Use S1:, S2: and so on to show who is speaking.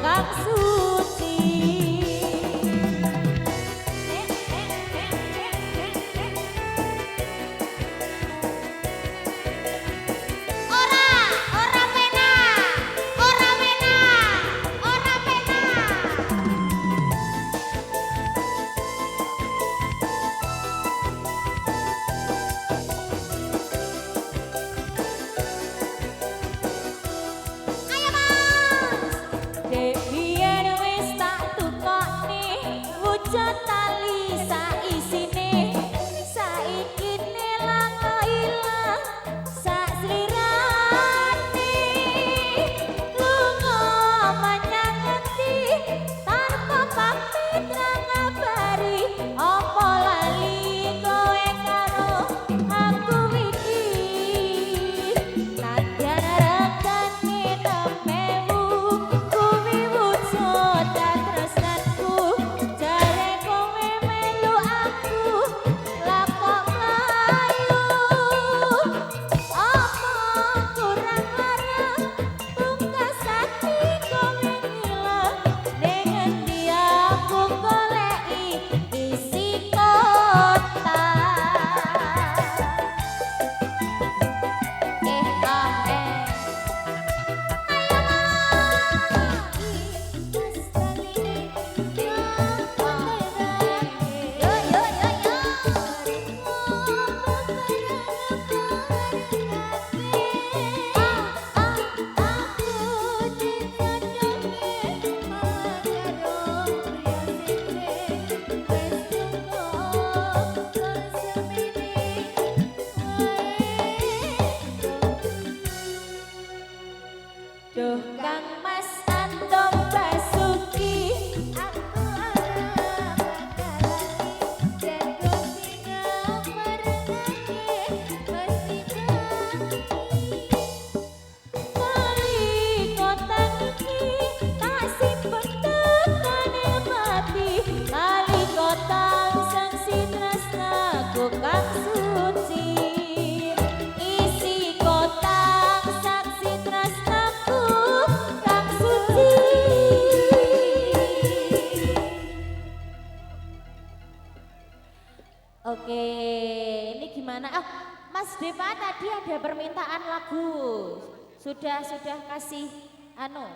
S1: kang suci. Tali saisine saiki nelang ilang sak slirane lunga menyang ngendi tanpa pamit ngabari apa lali kowe karo aku iki nadyan regane temewu kuwi wujud tresnanku. Duh Kang Mas Antom Basuki aku arep kalani jago singa merengake mesti tangi kali kota iki tak simpen tekane mati kali kota sang tresnaku kang suci isi kota saksi tresnaku. Oke, ini gimana? Ah, Mas Deva tadi ada permintaan lagu. Sudah kasih anu.